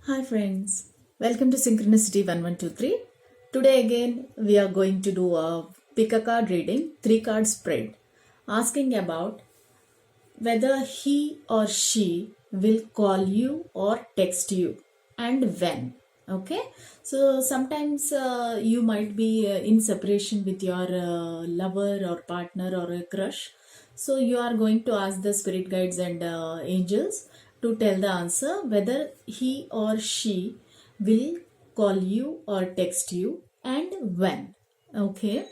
Hi friends, welcome to Synchronicity 1123. Today again we are going to do a pick a card reading, 3 card spread, asking about whether he or she will call you or text you and when. Okay, so sometimes you might be in separation with your lover or partner or a crush. So you are going to ask the spirit guides and angels to tell the answer whether he or she will call you or text you and when. Okay,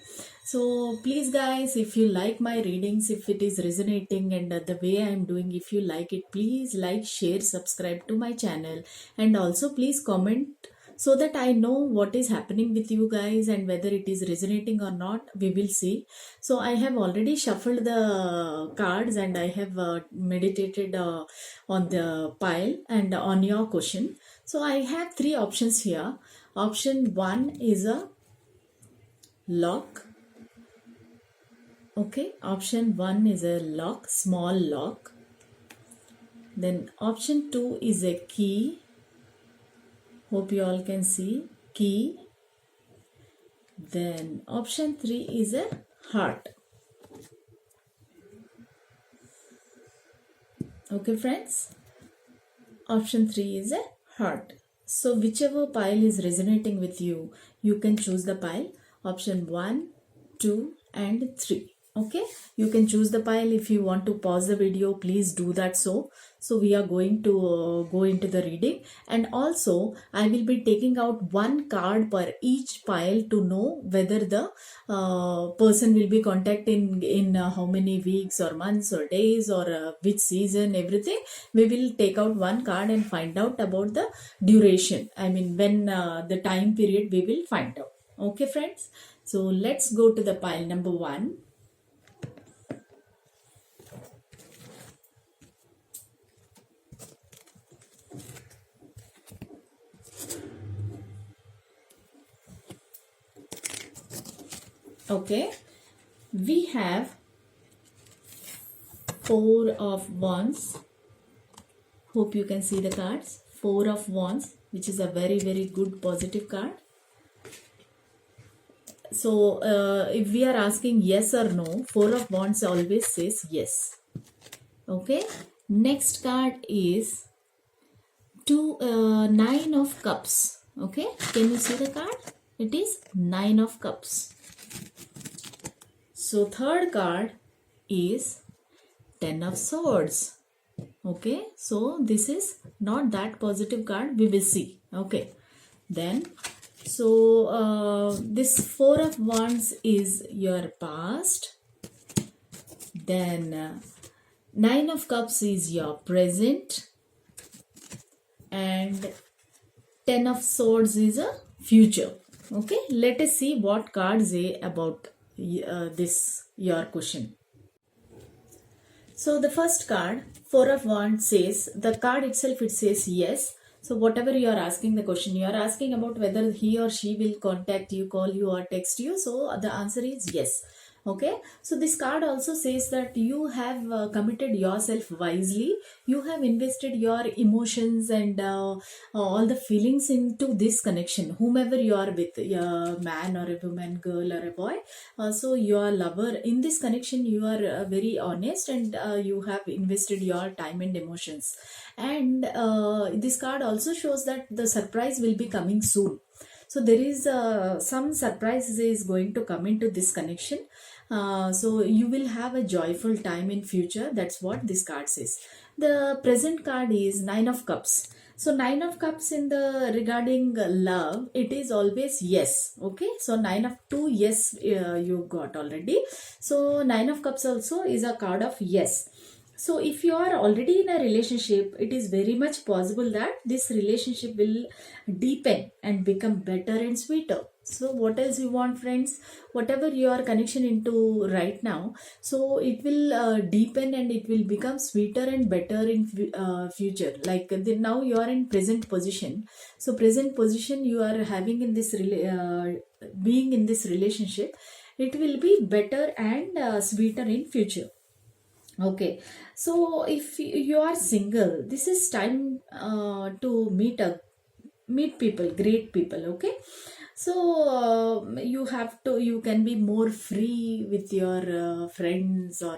so please guys, if you like my readings, if it is resonating and the way I am doing, if you like it, please like, share, subscribe to my channel, and also please comment so that I know what is happening with you guys and whether it is resonating or not. We will see. So I have already shuffled the cards and I have meditated on the pile and on your question. So I have 3 options here. Option 1 is a lock. Okay, option 1 is a lock, small lock. Then option 2 is a key. Hope you all can see key. Then option 3 is a heart. Okay friends, option 3 is a heart. So whichever pile is resonating with you, you can choose the pile. Option 1, 2 and 3. Okay, you can choose the pile. If you want to pause the video, please do that. So we are going to go into the reading, and also I will be taking out 1 card per each pile to know whether the person will be contacting in how many weeks or months or days or which season, everything. We will take out 1 card and find out about the duration. I mean when the time period we will find out. Okay friends, so let's go to the pile number 1. Okay, we have 4 of Wands. Hope you can see the cards. 4 of Wands, which is a very good positive card. So if we are asking yes or no, 4 of Wands always says yes. Okay, next card is 9 of Cups. Okay, can you see the card? It is 9 of Cups. So third card is 10 of Swords. Okay, so this is not that positive card. We will see. Okay, then so this 4 of Wands is your past. Then 9 of Cups is your present, and 10 of Swords is a future. Okay, let us see what cards say about this your question. So the first card, 4 of Wands, says, the card itself, it says yes. So whatever you are asking the question, you are asking about whether he or she will contact you, call you or text you. So the answer is yes. Okay, so this card also says that you have committed yourself wisely. You have invested your emotions and all the feelings into this connection, whomever you are with, a man or a woman, girl or a boy. So your lover, in this connection you are very honest, and you have invested your time and emotions. And this card also shows that the surprise will be coming soon. So there is some surprise is going to come into this connection. So you will have a joyful time in future. That's what this card says. The present card is 9 of Cups. So 9 of Cups in the regarding love, it is always yes. Okay, so 9 of 2, yes, you got already. So 9 of Cups also is a card of yes. So if you are already in a relationship, it is very much possible that this relationship will deepen and become better and sweeter. So what else you want, friends? Whatever your connection into right now, so it will deepen and it will become sweeter and better in future. Like now you are in present position. So present position you are having in this being in this relationship, it will be better and sweeter in future. Okay, so if you are single, this is time to meet up meet people, great people. Okay, so you can be more free with your friends or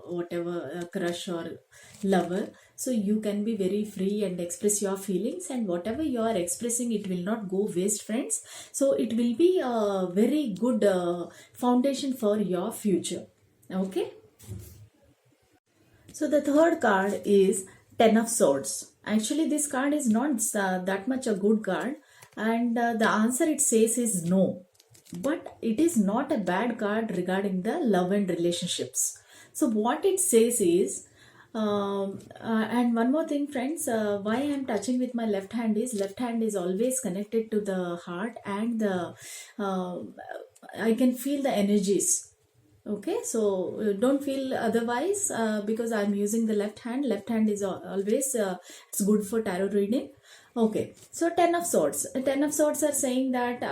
whatever crush or lover. So you can be very free and express your feelings, and whatever you are expressing, it will not go waste, friends. So it will be a very good foundation for your future. Okay, so the third card is Ten of Swords. Actually, this card is not that much a good card, and the answer it says is no. But it is not a bad card regarding the love and relationships. So what it says is, and one more thing, friends, why I am touching with my left hand is always connected to the heart, and the I can feel the energies. Okay, so don't feel otherwise, because I'm using the left hand is always it's good for tarot reading. Okay, so Ten of Swords are saying that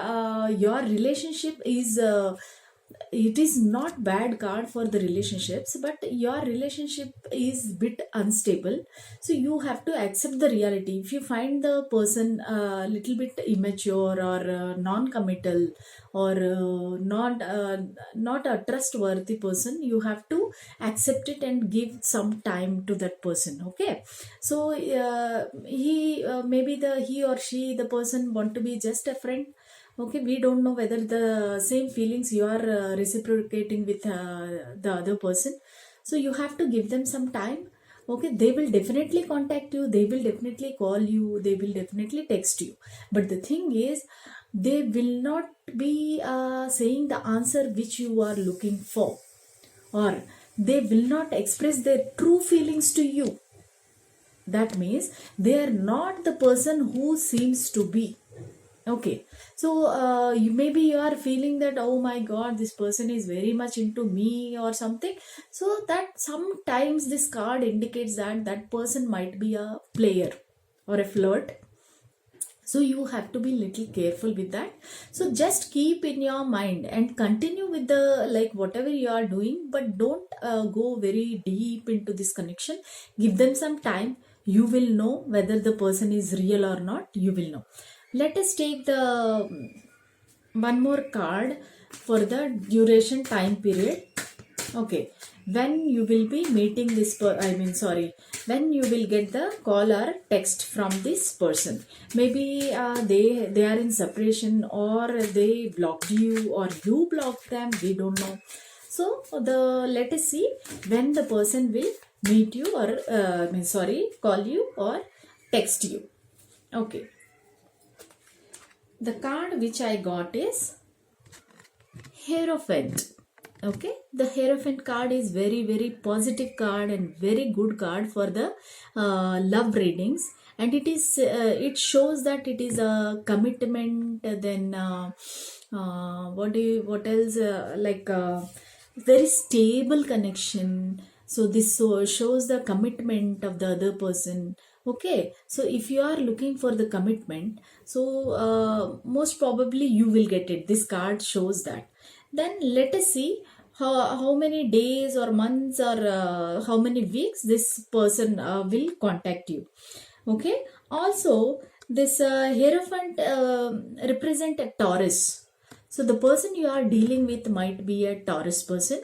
your relationship is it is not bad card for the relationships, but your relationship is bit unstable. So you have to accept the reality. If you find the person a little bit immature or non-committal, or not a trustworthy person, you have to accept it and give some time to that person. Okay, so he maybe he or she, the person, want to be just a friend. Okay, we don't know whether the same feelings you are reciprocating with the other person. So you have to give them some time. Okay, they will definitely contact you, they will definitely call you, they will definitely text you. But the thing is, they will not be saying the answer which you are looking for, or they will not express their true feelings to you. That means they are not the person who seems to be. Okay, so you are feeling that, oh my god, this person is very much into me or something. So that sometimes this card indicates that that person might be a player or a flirt. So you have to be little careful with that. So just keep in your mind and continue with the like whatever you are doing, but don't go very deep into this connection. Give them some time. You will know whether the person is real or not. You will know. Let us take the one more card for the duration time period. Okay, when you will be meeting this when you will get the call or text from this person. Maybe they are in separation, or they blocked you, or you blocked them, we don't know. So let us see when the person will meet you, or call you or text you. Okay, the card which I got is Hierophant. Okay, the Hierophant card is very positive card and very good card for the love readings, and it shows that it is a commitment. Then what else, very stable connection. So this shows the commitment of the other person. Okay, so if you are looking for the commitment, so most probably you will get it. This card shows that. Then let us see how many days or months, or how many weeks this person will contact you. Okay, also this Hierophant represent a Taurus. So the person you are dealing with might be a Taurus person.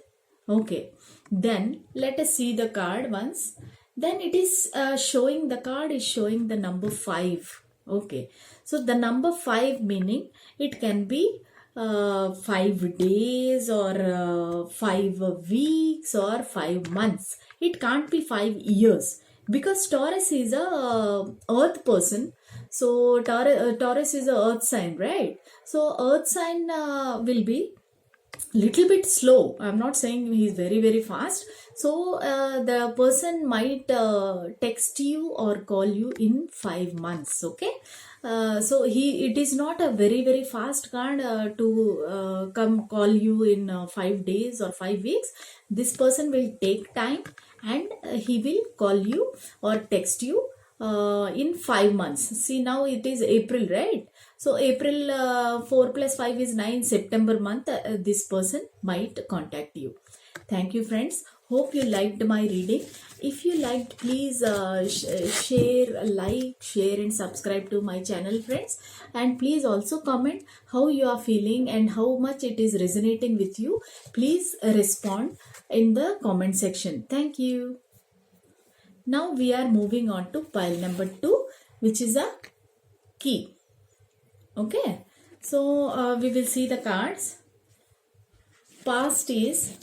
Okay, then let us see the card once. Then it is showing, the card is showing the number 5. Okay, so the number 5 meaning it can be 5 days, or 5 weeks, or 5 months. It can't be 5 years, because Taurus is a earth person. So Taurus is a earth sign, right? So earth sign will be little bit slow. I'm not saying he's very fast. So the person might text you or call you in 5 months. Okay, so it is not a very fast card to come call you in 5 days or 5 weeks. This person will take time, and he will call you or text you in 5 months. See, now it is April, right? So April 4 plus 5 is 9. September month, this person might contact you. Thank you, friends. Hope you liked my reading. If you liked, please share, like, share and subscribe to my channel, friends. And please also comment how you are feeling and how much it is resonating with you. Please respond in the comment section. Thank you. Now we are moving on to pile number 2, which is a key. Okay, so we will see the cards. Past is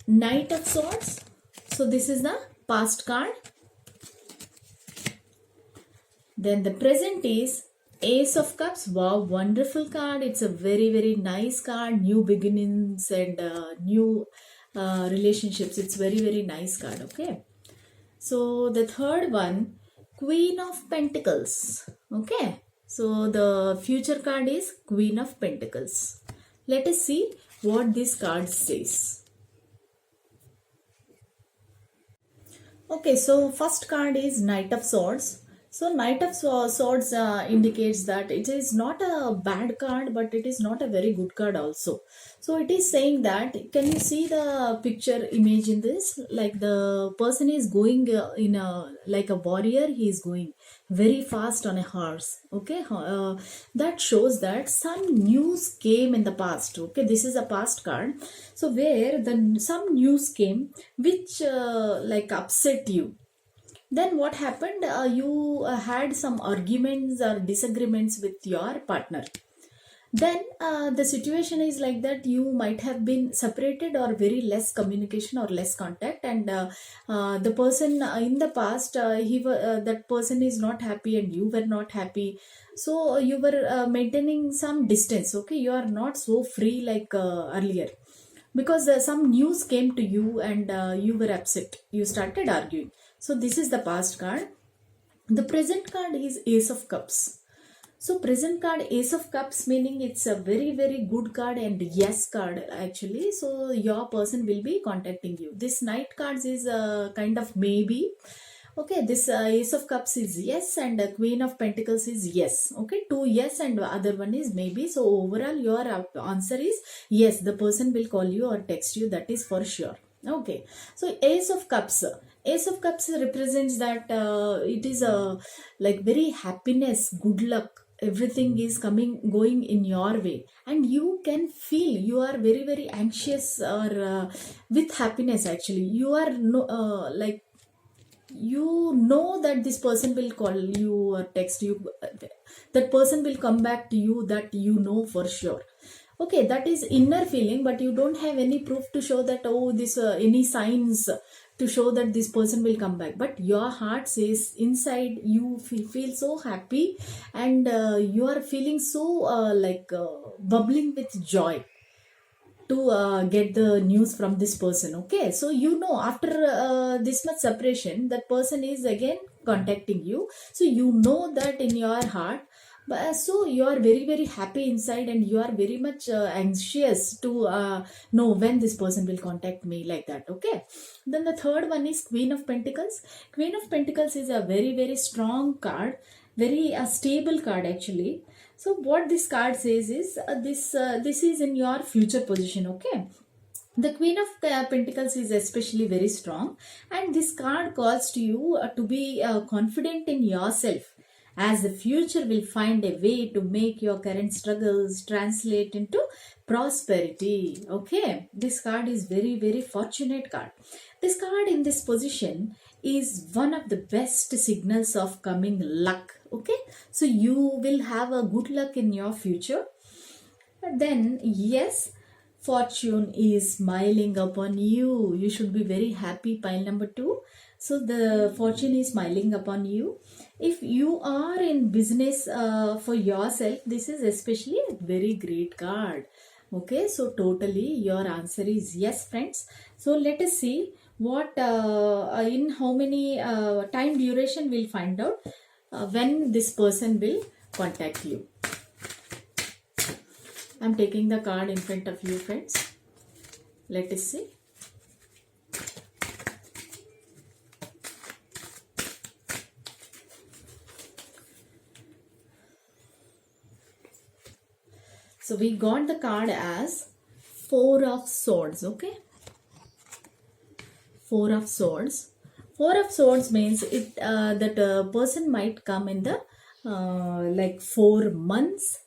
Knight of Swords. So this is the past card. Then the present is Ace of Cups. Wow, wonderful card. It's a very, very nice card. New beginnings and new relationships. It's very, very nice card. Okay. So the third one, Queen of Pentacles. Okay. So the future card is Queen of Pentacles. Let us see what this card says. Okay, so first card is Knight of Swords. So Knight of Swords indicates that it is not a bad card, but it is not a very good card also. So it is saying that, can you see the picture image in this? Like the person is going in a, like a warrior, he is going very fast on a horse. Okay, that shows that some news came in the past. Okay, this is a past card. So where some news came which like upset you. Then what happened? You had some arguments or disagreements with your partner. Then the situation is like that, you might have been separated or very less communication or less contact, and the person in the past, that person is not happy and you were not happy. So you were maintaining some distance. Okay, you are not so free like earlier, because some news came to you and you were upset, you started arguing. So this is the past card. The present card is Ace of Cups. So present card Ace of Cups, meaning it's a very, very good card and yes card actually. So your person will be contacting you. This Knight cards is a kind of maybe. Okay, this Ace of Cups is yes, and Queen of Pentacles is yes. Okay, 2 yes and the other one is maybe. So overall your answer is yes, the person will call you or text you, that is for sure. Okay, so Ace of Cups. Ace of Cups represents that it is a like very happiness, good luck. Everything is going in your way, and you can feel you are very, very anxious or with happiness. Actually, you are like, you know that this person will call you or text you, that person will come back to you, that you know for sure. Okay, that is inner feeling, but you don't have any proof to show that, oh, this any signs to show that this person will come back. But your heart says inside, you feel so happy, and you are feeling so like bubbling with joy to get the news from this person. Okay, so you know, after this much separation, that person is again contacting you. So you know that in your heart. But so you are very, very happy inside, and you are very much anxious to know when this person will contact me, like that. Okay, then the third one is Queen of Pentacles. Queen of Pentacles is a very, very strong card, very stable card actually. So what this card says is this is in your future position. Okay, the Queen of Pentacles is especially very strong, and this card calls to you to be confident in yourself, as the future will find a way to make your current struggles translate into prosperity. Okay, this card is very, very fortunate card. This card in this position is one of the best signals of coming luck. Okay, so you will have a good luck in your future. Then yes, fortune is smiling upon you. You should be very happy, pile number 2. So the fortune is smiling upon you. If you are in business for yourself, this is especially a very great card. Okay, so totally your answer is yes, friends. So let us see what in how many time duration we'll find out when this person will contact you. I'm taking the card in front of you, friends. Let us see. So we got the card as 4 of Swords. Okay, Four of Swords. Four of Swords means it that a person might come in the like 4 months.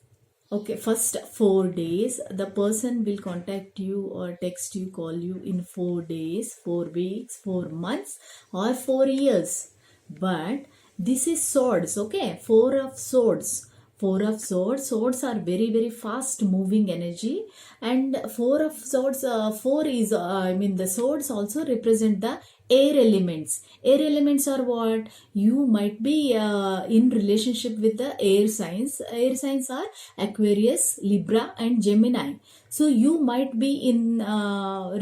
Okay, first 4 days, the person will contact you or text you, call you in 4 days, 4 weeks, 4 months, or 4 years. But this is swords, okay? Four of Swords. Four of Swords. Swords are very, very fast moving energy. And Four of Swords, four is, I mean, the swords also represent the air elements. Air elements are what? You might be in relationship with the air signs. Air signs are Aquarius, Libra, and Gemini. So you might be in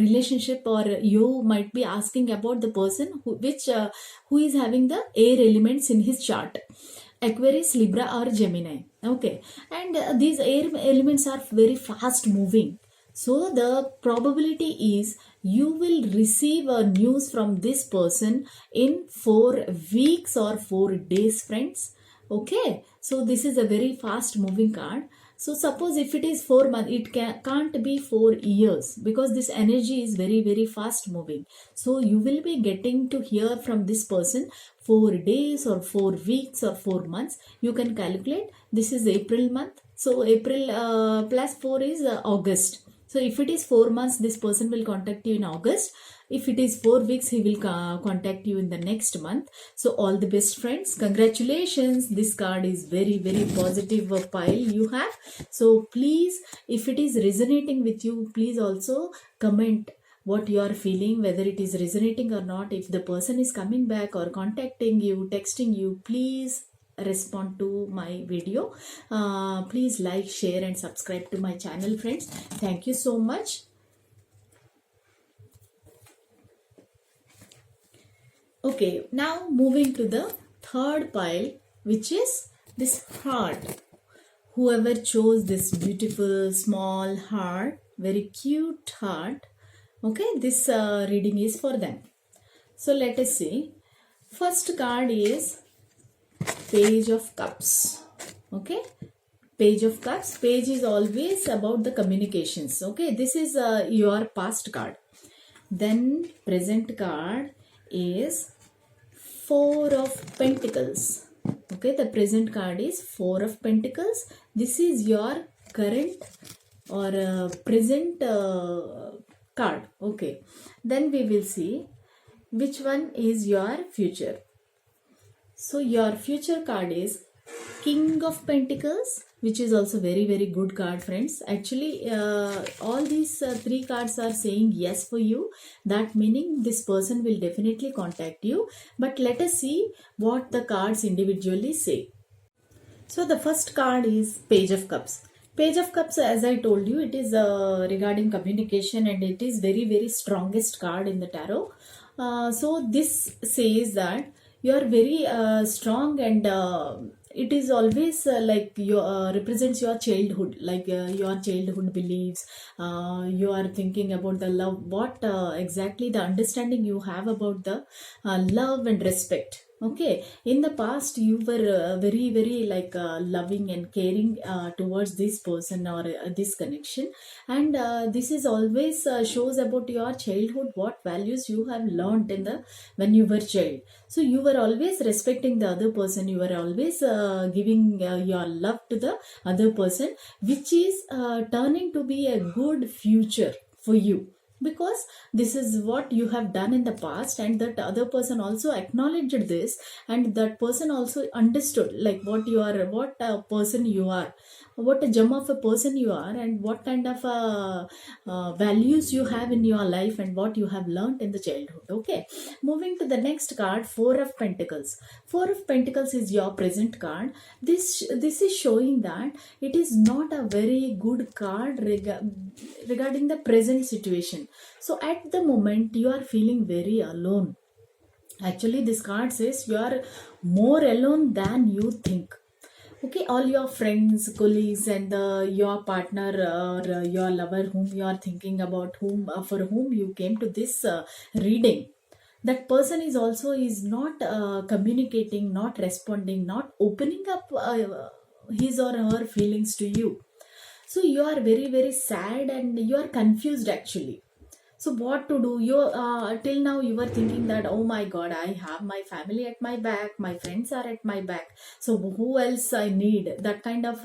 relationship, or you might be asking about the person who is having the air elements in his chart. Aquarius, Libra, or Gemini. Okay, and these air elements are very fast moving. So the probability is you will receive a news from this person in 4 weeks or 4 days, friends. Okay, so this is a very fast moving card. So suppose if it is 4 months, it can't be 4 years, because this energy is very, very fast moving. So you will be getting to hear from this person 4 days or 4 weeks or 4 months. You can calculate. This is April month. So April plus 4 is August. So if it is 4 months, this person will contact you in August. If it is 4 weeks, he will contact you in the next month. So all the best, friends. Congratulations. This card is very, very positive pile you have. So please, if it is resonating with you, please also comment what you are feeling, whether it is resonating or not. If the person is coming back or contacting you, texting you, please respond to my video. Please like, share, and subscribe to my channel, friends. Thank you so much. Okay, now moving to the third pile, which is this heart. Whoever chose this beautiful small heart, very cute heart, okay, this reading is for them. So let us see. First card is Page of Cups. Okay, Page of Cups. Page is always about the communications. Okay, this is your past card. Then present card is Four of Pentacles. Okay, the present card is Four of Pentacles. This is your current or present card. Okay, then we will see which one is your future. So your future card is King of Pentacles, which is also very, very good card, friends. Actually, all these three cards are saying yes for you. That meaning this person will definitely contact you. But let us see what the cards individually say. So the first card is Page of Cups. Page of Cups, as I told you, it is regarding communication, and it is very, very strongest card in the tarot. So this says that you are very strong, and it is always like you represents your childhood, like your childhood beliefs. You are thinking about the love, what exactly the understanding you have about the love and respect. Okay, in the past you were very, very like loving and caring towards this person or this connection, and this is always shows about your childhood, what values you have learned in the when you were child. So you were always respecting the other person, you were always giving your love to the other person, which is turning to be a good future for you, because this is what you have done in the past, and that other person also acknowledged this, and that person also understood like what you are, what a person you are, what a gem of a person you are, and what kind of values you have in your life, and what you have learned in the childhood. Okay, moving to the next card, Four of Pentacles. Four of Pentacles is your present card. This is showing that it is not a very good card regarding the present situation. So at the moment you are feeling very alone. Actually, this card says you are more alone than you think. Okay, all your friends, colleagues, and your partner or your lover whom you are thinking about, whom for whom you came to this reading, that person is also is not communicating, not responding, not opening up his or her feelings to you. So you are very, very sad, and you are confused actually. So what to do? You till now you were thinking that, oh my god, I have my family at my back, my friends are at my back, so who else I need? That kind of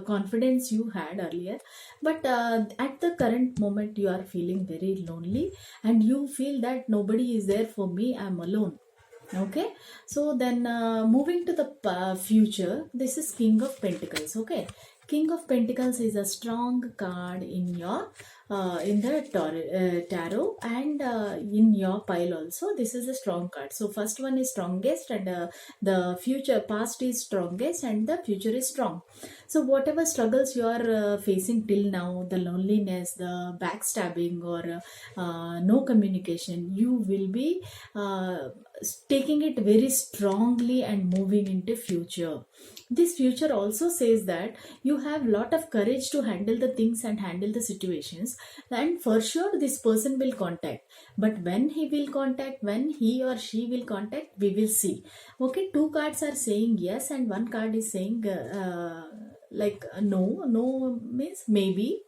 confidence you had earlier. But at the current moment you are feeling very lonely, and you feel that nobody is there for me, I'm alone. Okay, so then moving to the future, this is King of Pentacles. Okay, King of Pentacles is a strong card in your in the tarot, and in your pile also. This is a strong card. So first one is strongest, and the future past is strongest, and the future is strong. So whatever struggles you are facing till now, the loneliness, the backstabbing, or no communication, you will be taking it very strongly and moving into future. This future also says that you have lot of courage to handle the things and handle the situations, and for sure this person will contact. But when he will contact, when he or she will contact, we will see. Okay, two cards are saying yes, and one card is saying no means maybe.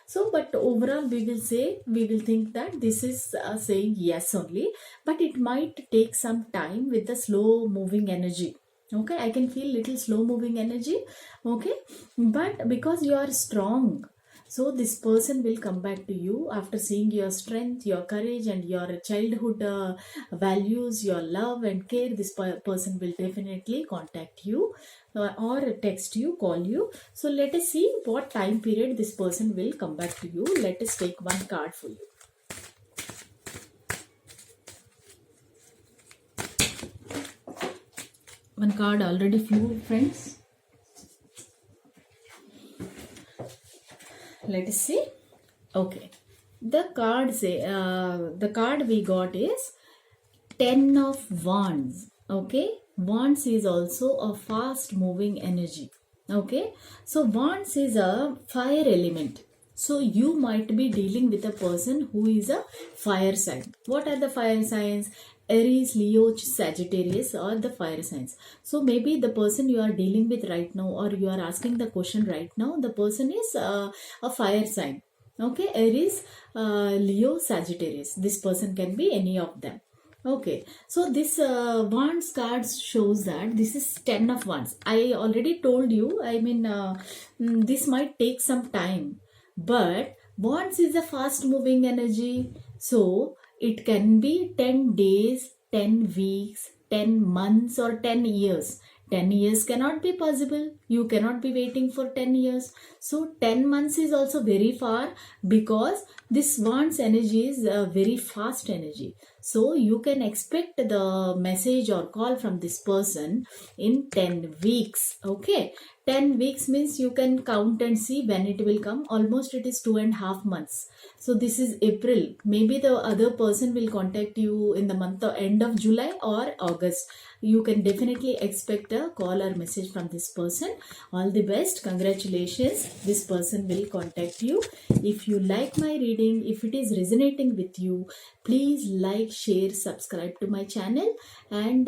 So but overall we will say, we will think that this is saying yes only, but it might take some time with the slow moving energy. Okay, I can feel little slow moving energy. Okay, but because you are strong, so this person will come back to you after seeing your strength, your courage, and your childhood values, your love and care. This person will definitely contact you or text you, call you. So let us see what time period this person will come back to you. Let us take one card for you. One card already flew, friends. Let us see. Okay, the card we got is 10 of Wands. Okay, Wands is also a fast moving energy. Okay, so Wands is a fire element. So you might be dealing with a person who is a fire sign. What are the fire signs? Aries, Leo, Sagittarius are the fire signs. So maybe the person you are dealing with right now, or you are asking the question right now, the person is a fire sign. Okay, Aries, Leo, Sagittarius. This person can be any of them. Okay, so this Wands cards shows that this is 10 of Wands. I already told you, I mean, this might take some time, but Wands is a fast moving energy. So it can be 10 days, 10 weeks, 10 months, or 10 years. 10 years cannot be possible. You cannot be waiting for 10 years. So 10 months is also very far, because this Wands energy is a very fast energy. So you can expect the message or call from this person in 10 weeks. Okay, 10 weeks means you can count and see when it will come. Almost it is 2.5 months. So this is April. Maybe the other person will contact you in the month of end of July or August. You can definitely expect a call or message from this person. All the best. Congratulations. This person will contact you. If you like my reading, if it is resonating with you, please like, share, subscribe to my channel, and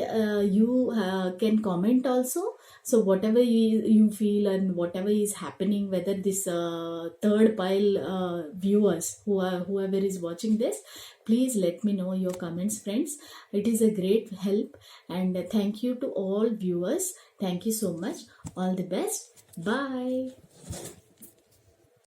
you can comment also. So whatever you feel and whatever is happening, whether this third pile viewers, whoever is watching this, please let me know your comments, friends. It is a great help, and thank you to all viewers. Thank you so much. All the best. Bye.